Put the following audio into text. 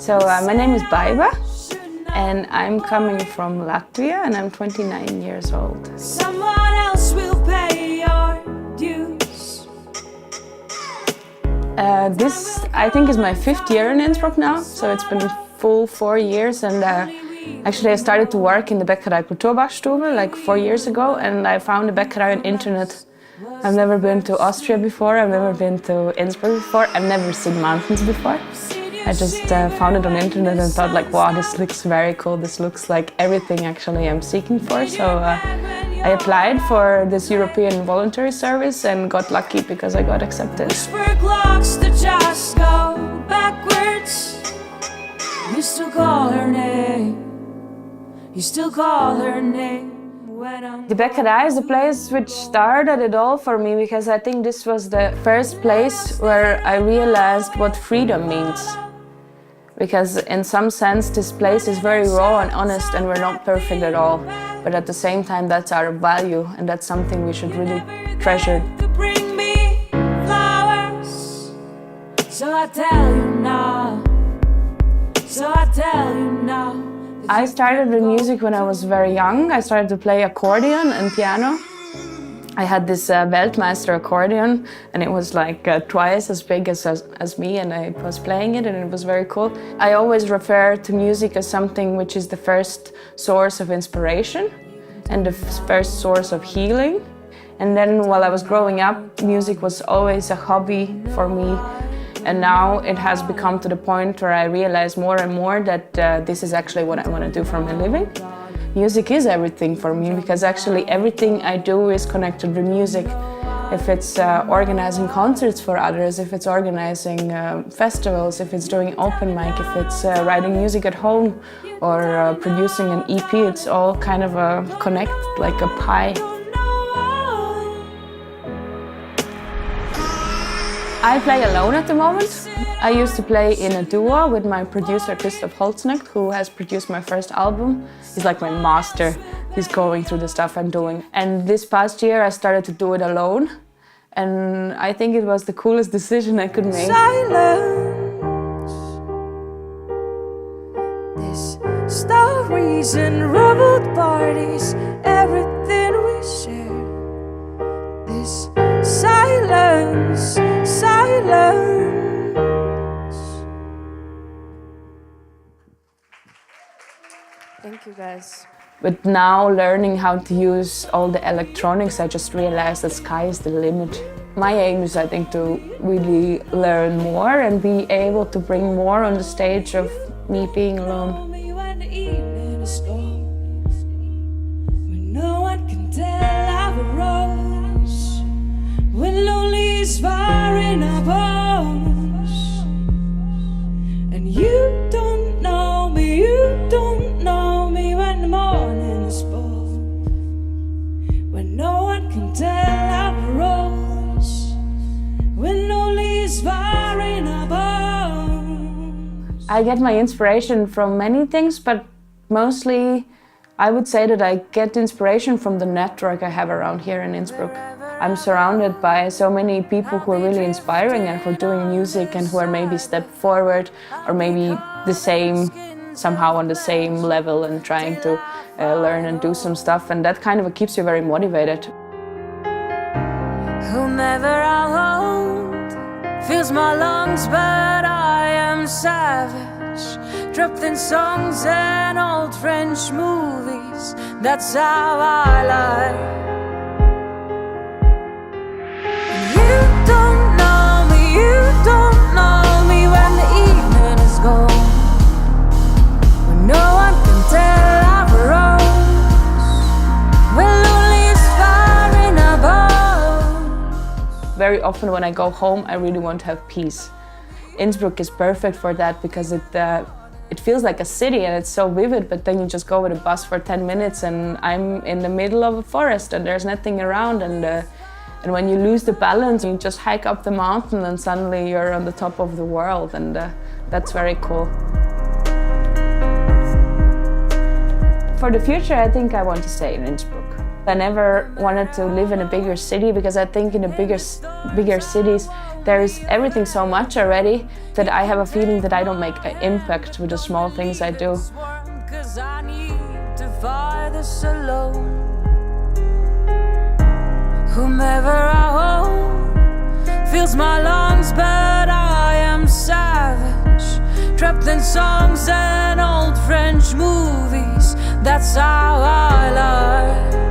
So my name is Baiba and I'm coming from Latvia and I'm 29 years old. Someone else will pay your dues. This, I think, is my 5th year in Innsbruck now, so it's been full 4 years. And actually I started to work in the Bäckerei Kulturbachstube like 4 years ago, and I found the Bäckerei on internet. I've never been to Austria before, I've never been to Innsbruck before, I've never seen mountains before. I just found it on the internet and thought like, wow, this looks very cool, this looks like everything actually I'm seeking for. So I applied for this European voluntary service and got lucky because I got accepted. Locks that just go backwards. You still call her name. You still call her name. The Bäckerei is the place which started it all for me, because I think this was the first place where I realized what freedom means. Because in some sense this place is very raw and honest and we're not perfect at all. But at the same time that's our value and that's something we should really treasure. Bring me flowers. So I tell you now. So I tell you now. I started with music when I was very young. I started to play accordion and piano. I had this Weltmeister accordion and it was like twice as big as me, and I was playing it and it was very cool. I always refer to music as something which is the first source of inspiration and the first source of healing. And then while I was growing up, music was always a hobby for me. And now it has become to the point where I realize more and more that this is actually what I want to do for my living. Music is everything for me, because actually everything I do is connected with music. If it's organizing concerts for others, if it's organizing festivals, if it's doing open mic, if it's writing music at home or producing an EP, it's all kind of a connect, like a pie. I play alone at the moment. I used to play in a duo with my producer Christoph Holznecht, who has produced my first album. He's like my master. He's going through the stuff I'm doing. And this past year I started to do it alone. And I think it was the coolest decision I could make. Silence. This stories and reveled parties, everything we share. This silence. Silence. Thank you guys. But now learning how to use all the electronics, I just realized the sky is the limit. My aim is, I think, to really learn more and be able to bring more on the stage of me being alone. When the evening is gone, when no one can tell I've a rose, when lonely is far in our bones, and you don't know me, you don't know me when the morning is born, when no one can tell I've a rose, when lonely is far in our bones. I get my inspiration from many things, but mostly I would say that I get inspiration from the network I have around here in Innsbruck. I'm surrounded by so many people who are really inspiring and who are doing music and who are maybe step forward or maybe the same, somehow on the same level and trying to learn and do some stuff, and that kind of keeps you very motivated. Whomever I hold fills my lungs, but I am savage, trapped in songs and old French movies. That's how I lie. You don't know me, you don't know me when the evening is gone, when no one can tell I've a rose, when lonely is far in our bones. Very often when I go home, I really want to have peace. Innsbruck is perfect for that because it feels like a city and it's so vivid, but then you just go with a bus for 10 minutes and I'm in the middle of a forest and there's nothing around, and when you lose the balance, you just hike up the mountain and suddenly you're on the top of the world, and that's very cool. For the future, I think I want to stay in Innsbruck. I never wanted to live in a bigger city because I think in the bigger cities there is everything so much already that I have a feeling that I don't make an impact with the small things I do. 'Cause I need to fight this alone. Whomever I hold fills my lungs, but I am savage, trapped in songs and old French movies. That's how I lie.